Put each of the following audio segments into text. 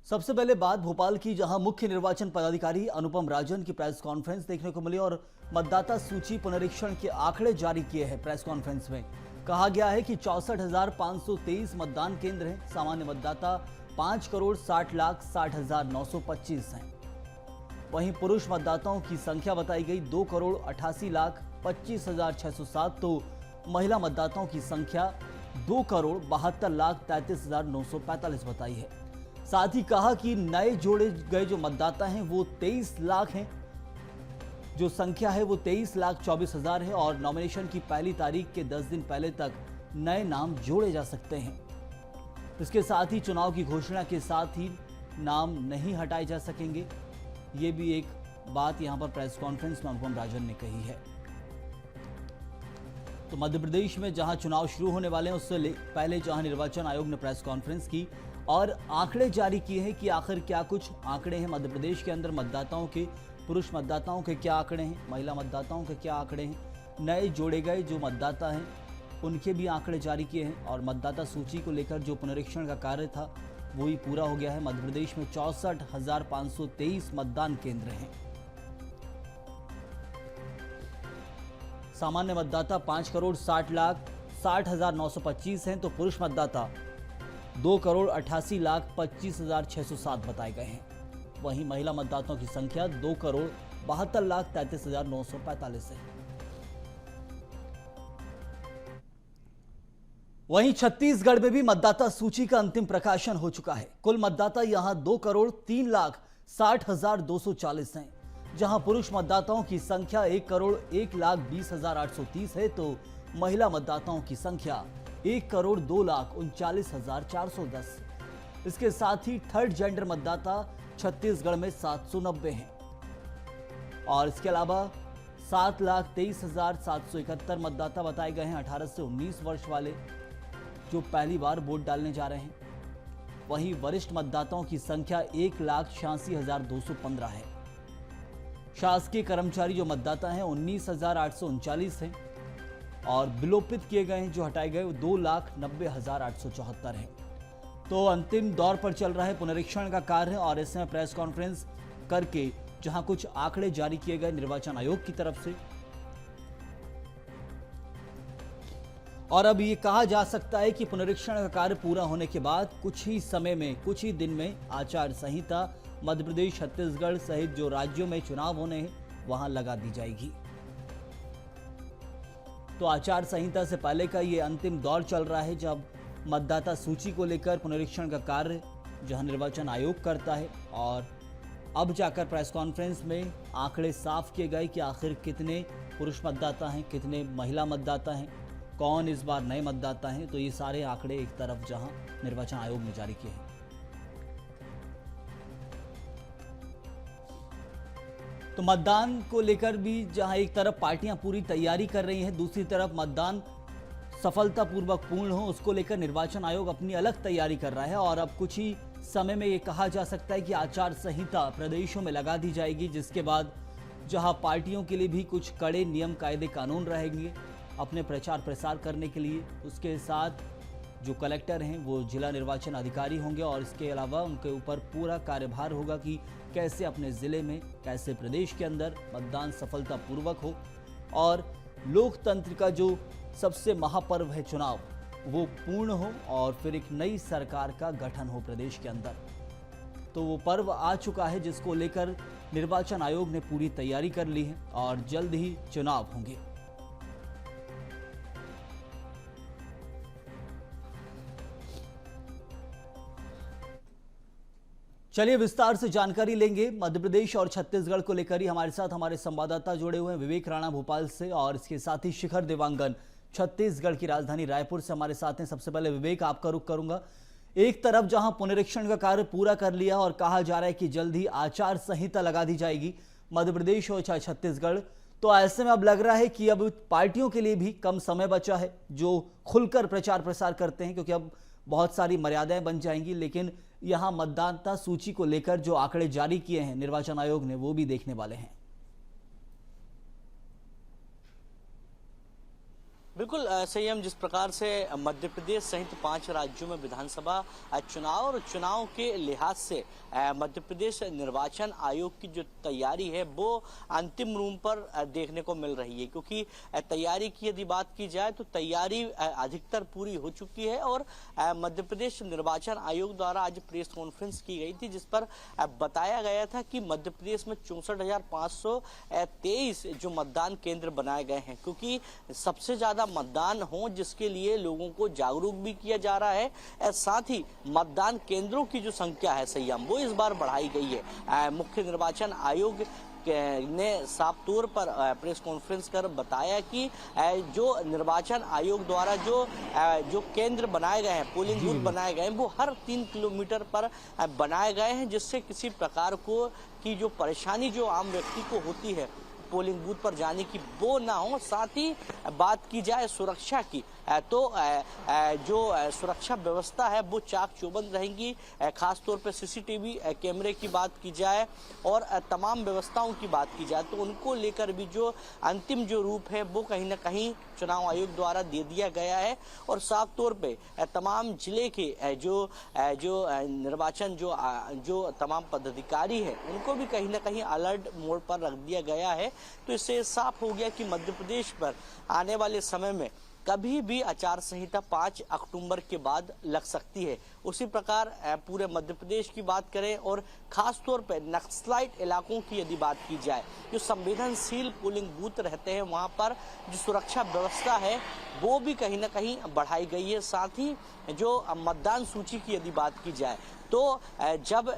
सबसे पहले बात भोपाल की, जहां मुख्य निर्वाचन पदाधिकारी अनुपम राजन की प्रेस कॉन्फ्रेंस देखने को मिली और मतदाता सूची पुनरीक्षण के आंकड़े जारी किए हैं। प्रेस कॉन्फ्रेंस में कहा गया है कि 64,523 मतदान केंद्र हैं। सामान्य मतदाता 5,60,60,925 हैं। वहीं पुरुष मतदाताओं की संख्या बताई गई 2,88,25,607, तो महिला मतदाताओं की संख्या 2,72,33,945 बताई है। साथ ही कहा कि नए जोड़े गए जो मतदाता हैं वो 23 लाख हैं, जो संख्या है वो 23,24,000 है और नॉमिनेशन की पहली तारीख के 10 दिन पहले तक नए नाम जोड़े जा सकते हैं। इसके साथ ही चुनाव की घोषणा के साथ ही नाम नहीं हटाए जा सकेंगे। ये भी एक बात यहां पर प्रेस कॉन्फ्रेंस में अनुपम राजन ने कही है। तो मध्य प्रदेश में जहां चुनाव शुरू होने वाले हैं, उससे पहले जहां निर्वाचन आयोग ने प्रेस कॉन्फ्रेंस की और आंकड़े जारी किए हैं कि आखिर क्या कुछ आंकड़े हैं मध्य प्रदेश के अंदर। मतदाताओं के, पुरुष मतदाताओं के क्या आंकड़े हैं, महिला मतदाताओं के क्या आंकड़े हैं, नए जोड़े गए जो मतदाता हैं उनके भी आंकड़े जारी किए हैं और मतदाता सूची को लेकर जो पुनरीक्षण का कार्य था वही पूरा हो गया है। मध्य प्रदेश में 64,523 मतदान केंद्र हैं। सामान्य मतदाता 5,60,60,925 हैं, तो पुरुष मतदाता 2,88,25,607 बताए गए हैं। वहीं महिला मतदाताओं की संख्या 2,72,33,945 है। वहीं छत्तीसगढ़ में भी मतदाता सूची का अंतिम प्रकाशन हो चुका है। कुल मतदाता यहां 2,03,60,240 हैं, जहां पुरुष मतदाताओं की संख्या 1,01,20,830 है, तो महिला मतदाताओं की संख्या 1,02,39,410। इसके साथ ही थर्ड जेंडर मतदाता छत्तीसगढ़ में 790 हैं और इसके अलावा 7,23,771 मतदाता बताए गए हैं 18 से 19 वर्ष वाले, जो पहली बार वोट डालने जा रहे हैं। वहीं वरिष्ठ मतदाताओं की संख्या 1,86,215 है। शासकीय कर्मचारी जो मतदाता हैं 19,839 हैं और विलोपित किए गए हैं, जो हटाए गए, 2,90,874 हैं। तो अंतिम दौर पर चल रहा है पुनरीक्षण का कार्य और इस समय प्रेस कॉन्फ्रेंस करके जहां कुछ आंकड़े जारी किए गए निर्वाचन आयोग की तरफ से, और अब ये कहा जा सकता है कि पुनरीक्षण का कार्य पूरा होने के बाद कुछ ही समय में, कुछ ही दिन में आचार संहिता मध्य प्रदेश, छत्तीसगढ़ सहित जो राज्यों में चुनाव होने हैं वहां लगा दी जाएगी। तो आचार संहिता से पहले का ये अंतिम दौर चल रहा है, जब मतदाता सूची को लेकर पुनरीक्षण का कार्य जहां निर्वाचन आयोग करता है और अब जाकर प्रेस कॉन्फ्रेंस में आंकड़े साफ किए गए कि आखिर कितने पुरुष मतदाता हैं, कितने महिला मतदाता हैं, कौन इस बार नए मतदाता हैं। तो ये सारे आंकड़े एक तरफ जहां निर्वाचन आयोग ने जारी किए हैं। तो मतदान को लेकर भी जहां एक तरफ पार्टियां पूरी तैयारी कर रही हैं, दूसरी तरफ मतदान सफलतापूर्वक पूर्ण हो उसको लेकर निर्वाचन आयोग अपनी अलग तैयारी कर रहा है और अब कुछ ही समय में ये कहा जा सकता है कि आचार संहिता प्रदेशों में लगा दी जाएगी, जिसके बाद जहां पार्टियों के लिए भी कुछ कड़े नियम कायदे कानून रहेंगे अपने प्रचार प्रसार करने के लिए। उसके साथ जो कलेक्टर हैं वो जिला निर्वाचन अधिकारी होंगे और इसके अलावा उनके ऊपर पूरा कार्यभार होगा कि कैसे अपने जिले में, कैसे प्रदेश के अंदर मतदान सफलतापूर्वक हो और लोकतंत्र का जो सबसे महापर्व है चुनाव, वो पूर्ण हो और फिर एक नई सरकार का गठन हो प्रदेश के अंदर। तो वो पर्व आ चुका है जिसको लेकर निर्वाचन आयोग ने पूरी तैयारी कर ली है और जल्द ही चुनाव होंगे। चलिए विस्तार से जानकारी लेंगे मध्य प्रदेश और छत्तीसगढ़ को लेकर ही। हमारे साथ हमारे संवाददाता जुड़े हुए हैं, विवेक राणा भोपाल से और इसके साथ ही शिखर देवांगन छत्तीसगढ़ की राजधानी रायपुर से हमारे साथ हैं। सबसे पहले विवेक, आपका रुख करूंगा। एक तरफ जहां पुनरीक्षण का कार्य पूरा कर लिया और कहा जा रहा है कि जल्द ही आचार संहिता लगा दी जाएगी मध्य प्रदेश और चाहे छत्तीसगढ़, तो ऐसे में अब लग रहा है कि अब पार्टियों के लिए भी कम समय बचा है जो खुलकर प्रचार प्रसार करते हैं, क्योंकि अब बहुत सारी मर्यादाएं बन जाएंगी। लेकिन यहां मतदाता सूची को लेकर जो आंकड़े जारी किए हैं निर्वाचन आयोग ने, वो भी देखने वाले हैं। बिल्कुल संयम, जिस प्रकार से मध्य प्रदेश सहित 5 राज्यों में विधानसभा चुनाव और चुनाव के लिहाज से मध्य प्रदेश निर्वाचन आयोग की जो तैयारी है वो अंतिम रूप पर देखने को मिल रही है, क्योंकि तैयारी की यदि बात की जाए तो तैयारी अधिकतर पूरी हो चुकी है। और मध्य प्रदेश निर्वाचन आयोग द्वारा आज प्रेस कॉन्फ्रेंस की गई थी, जिस पर बताया गया था कि मध्य प्रदेश में 64,523 जो मतदान केंद्र बनाए गए हैं, क्योंकि सबसे ज्यादा मतदान हो जिसके लिए लोगों को जागरूक भी किया जा रहा है। साथ ही मतदान केंद्रों की जो संख्या है संयम, वो इस बार बढ़ाई गई है। मुख्य निर्वाचन आयोग ने साफ तौर पर प्रेस कॉन्फ्रेंस कर बताया कि जो निर्वाचन आयोग द्वारा जो केंद्र बनाए गए हैं, पोलिंग बूथ बनाए गए हैं, वो हर 3 किलोमीटर पर बनाए गए हैं, जिससे किसी प्रकार की जो परेशानी जो आम व्यक्ति को होती है पोलिंग बूथ पर जाने की वो ना हो। साथ ही बात की जाए सुरक्षा की तो जो सुरक्षा व्यवस्था है वो चाक चौबंद रहेंगी। खास तौर पर सीसीटीवी कैमरे की बात की जाए और तमाम व्यवस्थाओं की बात की जाए तो उनको लेकर भी जो अंतिम जो रूप है वो कहीं ना कहीं चुनाव आयोग द्वारा दे दिया गया है। और साफ तौर पे तमाम जिले के जो निर्वाचन जो तमाम पदाधिकारी है उनको भी कहीं ना कहीं अलर्ट मोड पर रख दिया गया है। तो इससे साफ हो गया कि मध्य प्रदेश पर आने वाले समय में कभी भी आचार संहिता 5 अक्टूबर के बाद लग सकती है। उसी प्रकार पूरे मध्य प्रदेश की बात करें और खास तौर पर नक्सलाइट इलाकों की यदि बात की जाए, जो संवेदनशील पोलिंग बूथ रहते हैं वहां पर जो सुरक्षा व्यवस्था है वो भी कहीं ना कहीं बढ़ाई गई है। साथ ही जो मतदान सूची की यदि बात की जाए तो जब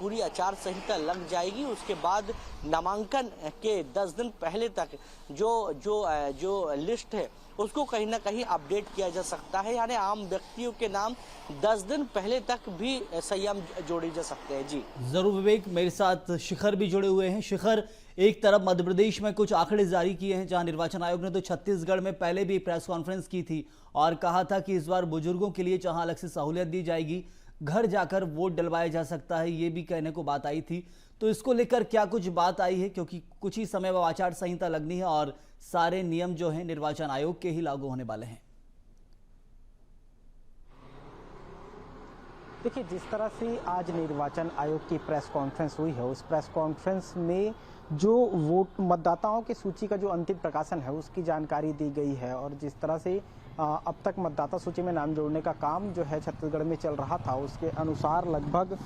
पूरी आचार संहिता लग जाएगी उसके बाद नामांकन के 10 दिन पहले तक जो लिस्ट है उसको कहीं ना कहीं अपडेट किया जा सकता है, यानी आम व्यक्तियों के नाम 10 दिन पहले तक भी संयम जोड़े जा सकते हैं। जी जरूर विवेक, मेरे साथ शिखर भी जुड़े हुए हैं। शिखर, एक तरफ मध्य प्रदेश में कुछ आंकड़े जारी किए हैं जहां निर्वाचन आयोग ने तो छत्तीसगढ़ में पहले भी प्रेस कॉन्फ्रेंस की थी और कहा था कि इस बार बुजुर्गों के लिए जहां अलग से सहूलियत दी जाएगी, घर जाकर वोट डलवाया जा सकता है, ये भी कहने को बात आई थी। तो इसको लेकर क्या कुछ बात आई है, क्योंकि कुछ ही समय में आचार संहिता लगनी है और सारे नियम जो हैं निर्वाचन आयोग के ही लागू होने वाले हैं। देखिए, जिस तरह से आज निर्वाचन आयोग की प्रेस कॉन्फ्रेंस हुई है, उस प्रेस कॉन्फ्रेंस में जो वोट मतदाताओं की सूची का जो अंतिम प्रकाशन है उसकी जानकारी दी गई है। और जिस तरह से अब तक मतदाता सूची में नाम जोड़ने का काम जो है छत्तीसगढ़ में चल रहा था, उसके अनुसार लगभग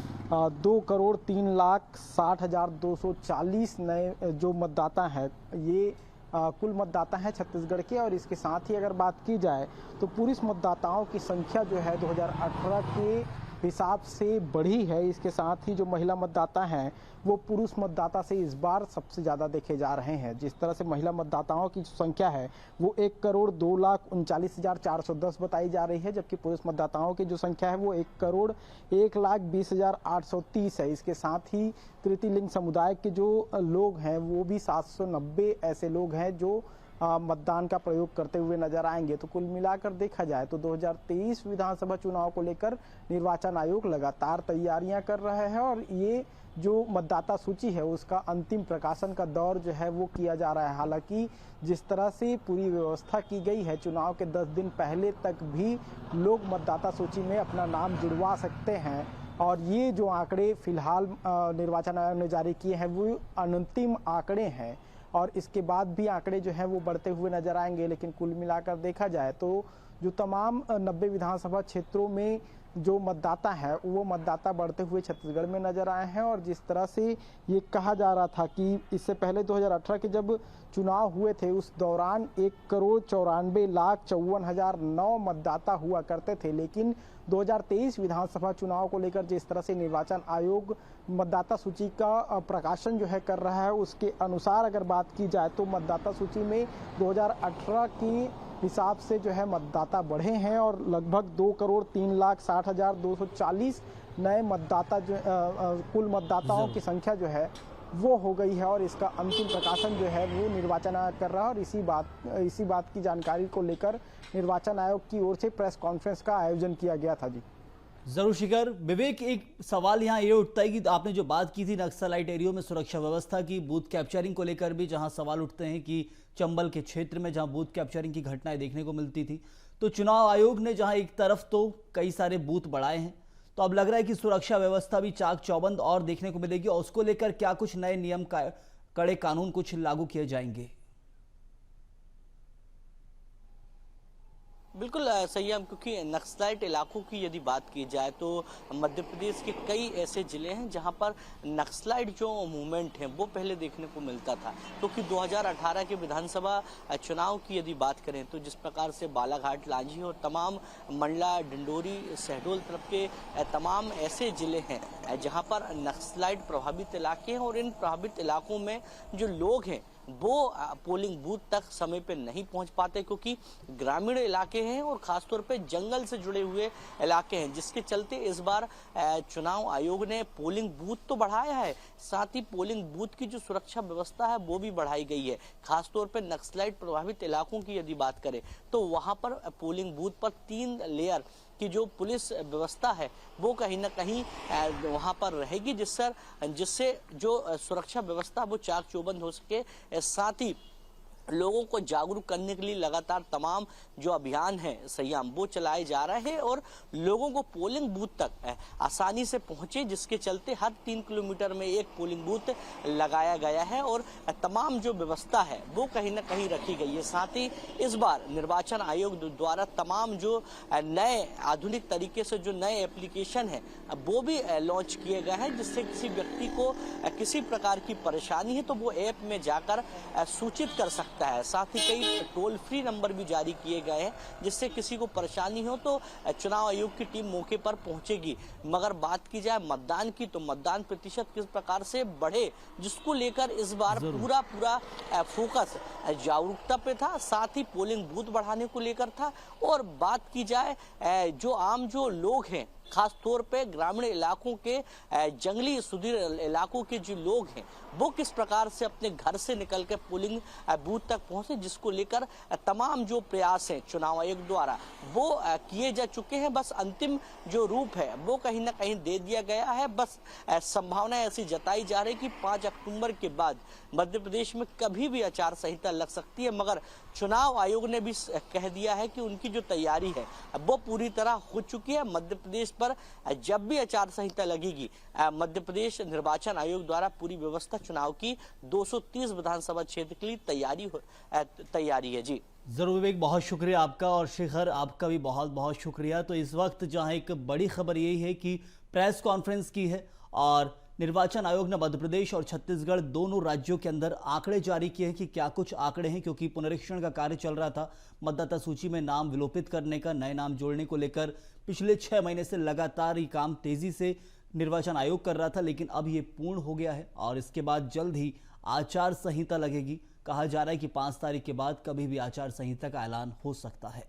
2,03,60,240 नए जो मतदाता हैं, ये कुल मतदाता हैं छत्तीसगढ़ के। और इसके साथ ही अगर बात की जाए तो पुरुष मतदाताओं की संख्या जो है 2018 के हिसाब से बढ़ी है। इसके साथ ही जो महिला मतदाता हैं वो पुरुष मतदाता से इस बार सबसे ज़्यादा देखे जा रहे हैं। जिस तरह से महिला मतदाताओं की जो संख्या है वो 1,02,39,410 बताई जा रही है, जबकि पुरुष मतदाताओं की जो संख्या है वो 1,20,20,830 है। इसके साथ ही तृतीय लिंग समुदाय के जो लोग हैं वो भी 790 ऐसे लोग हैं जो मतदान का प्रयोग करते हुए नजर आएंगे। तो कुल मिलाकर देखा जाए तो 2023 विधानसभा चुनाव को लेकर निर्वाचन आयोग लगातार तैयारियां कर रहा है और ये जो मतदाता सूची है उसका अंतिम प्रकाशन का दौर जो है वो किया जा रहा है। हालांकि जिस तरह से पूरी व्यवस्था की गई है, चुनाव के 10 दिन पहले तक भी लोग मतदाता सूची में अपना नाम जुड़वा सकते हैं। और ये जो आंकड़े फिलहाल निर्वाचन आयोग ने जारी किए हैं वो अंतिम आंकड़े हैं और इसके बाद भी आंकड़े जो हैं वो बढ़ते हुए नजर आएंगे। लेकिन कुल मिलाकर देखा जाए तो जो तमाम 90 विधानसभा क्षेत्रों में जो मतदाता है वो मतदाता बढ़ते हुए छत्तीसगढ़ में नजर आए हैं। और जिस तरह से ये कहा जा रहा था कि इससे पहले 2018 के जब चुनाव हुए थे उस दौरान 1,94,54,009 मतदाता हुआ करते थे, लेकिन 2023 विधानसभा चुनाव को लेकर जिस तरह से निर्वाचन आयोग मतदाता सूची का प्रकाशन जो है कर रहा है उसके अनुसार अगर बात की जाए तो मतदाता सूची में 2018 की हिसाब से जो है मतदाता बढ़े हैं और लगभग 2,03,60,240 नए मतदाता जो कुल मतदाताओं की संख्या जो है वो हो गई है। और इसका अंतिम प्रकाशन जो है वो निर्वाचन आयोग कर रहा है और इसी बात की जानकारी को लेकर निर्वाचन आयोग की ओर से प्रेस कॉन्फ्रेंस का आयोजन किया गया था। जी जरूर शिखर। विवेक, एक सवाल यहाँ ये उठता है कि आपने जो बात की थी नक्सलाइट एरियो में सुरक्षा व्यवस्था की, बूथ कैप्चरिंग को लेकर भी जहां सवाल उठते हैं कि चंबल के क्षेत्र में जहां बूथ कैप्चरिंग की घटनाएं देखने को मिलती थी, तो चुनाव आयोग ने जहां एक तरफ तो कई सारे बूथ बढ़ाए हैं, तो अब लग रहा है कि सुरक्षा व्यवस्था भी चाक चौबंद और देखने को मिलेगी, और उसको लेकर क्या कुछ नए नियम कड़े कानून कुछ लागू किए जाएंगे? बिल्कुल सही है, क्योंकि नक्सलाइट इलाकों की यदि बात की जाए तो मध्य प्रदेश के कई ऐसे जिले हैं जहां पर नक्सलाइट जो मूवमेंट है वो पहले देखने को मिलता था। क्योंकि 2018 के विधानसभा चुनाव की यदि बात करें तो जिस प्रकार से बालाघाट, लांजी और तमाम मंडला, डिंडोरी, शहडोल तरफ के तमाम ऐसे जिले हैं जहां पर नक्सलाइट प्रभावित इलाके हैं, और इन प्रभावित इलाकों में जो लोग हैं वो पोलिंग बूथ तक समय पे नहीं पहुंच पाते, क्योंकि ग्रामीण इलाके हैं और खासतौर पे जंगल से जुड़े हुए इलाके हैं, जिसके चलते इस बार चुनाव आयोग ने पोलिंग बूथ तो बढ़ाया है, साथ ही पोलिंग बूथ की जो सुरक्षा व्यवस्था है वो भी बढ़ाई गई है। खासतौर पे नक्सलाइट प्रभावित इलाकों की यदि बात करें तो वहां पर पोलिंग बूथ पर 3 लेयर की जो पुलिस व्यवस्था है वो कहीं ना कहीं वहां पर रहेगी, जिससे जो सुरक्षा व्यवस्था वो चाक चौबंद हो सके। साथ ही लोगों को जागरूक करने के लिए लगातार तमाम जो अभियान है संयम वो चलाए जा रहे हैं, और लोगों को पोलिंग बूथ तक आसानी से पहुंचे, जिसके चलते हर 3 किलोमीटर में एक पोलिंग बूथ लगाया गया है और तमाम जो व्यवस्था है वो कहीं ना कहीं रखी गई है। साथ ही इस बार निर्वाचन आयोग द्वारा तमाम जो नए आधुनिक तरीके से जो नए एप्लीकेशन है वो भी लॉन्च किए गए हैं, जिससे किसी व्यक्ति को किसी प्रकार की परेशानी है तो वो ऐप में जाकर सूचित कर सकता है। साथ ही कई टोल फ्री नंबर भी जारी किए गए हैं, जिससे किसी को परेशानी हो तो चुनाव आयोग की टीम मौके पर पहुंचेगी। मगर बात की जाए मतदान की, तो मतदान प्रतिशत किस प्रकार से बढ़े, जिसको लेकर इस बार पूरा फोकस जागरूकता पे था, साथ ही पोलिंग बूथ बढ़ाने को लेकर था। और बात की जाए जो आम जो लोग हैं, खास तौर पे ग्रामीण इलाकों के जंगली सुदूर इलाकों के जो लोग हैं वो किस प्रकार से अपने घर से निकल के पोलिंग बूथ तक पहुंचे, जिसको लेकर तमाम जो प्रयास हैं चुनाव आयोग द्वारा वो किए जा चुके हैं। बस अंतिम जो रूप है वो कहीं ना कहीं दे दिया गया है। बस संभावना ऐसी जताई जा रही कि 5 अक्टूबर के बाद मध्य प्रदेश में कभी भी आचार संहिता लग सकती है, मगर चुनाव आयोग ने भी कह दिया है कि उनकी जो तैयारी है वो पूरी तरह हो चुकी है। मध्य प्रदेश पर जब भी आचार संहिता लगेगी, मध्य प्रदेश निर्वाचन आयोग द्वारा पूरी व्यवस्था चुनाव की 230 विधानसभा क्षेत्र के लिए तैयारी है। जी जरूर विवेक, बहुत शुक्रिया आपका, और शिखर आपका भी बहुत बहुत शुक्रिया। तो इस वक्त जहां एक बड़ी खबर यही है कि प्रेस कॉन्फ्रेंस की है और निर्वाचन आयोग ने मध्य प्रदेश और छत्तीसगढ़ दोनों राज्यों के अंदर आंकड़े जारी किए हैं कि क्या कुछ आंकड़े हैं, क्योंकि पुनरीक्षण का कार्य चल रहा था। मतदाता सूची में नाम विलोपित करने का, नए नाम जोड़ने को लेकर पिछले 6 महीने से लगातार ये काम तेजी से निर्वाचन आयोग कर रहा था, लेकिन अब ये पूर्ण हो गया है और इसके बाद जल्द ही आचार संहिता लगेगी। कहा जा रहा है कि 5 तारीख के बाद कभी भी आचार संहिता का ऐलान हो सकता है।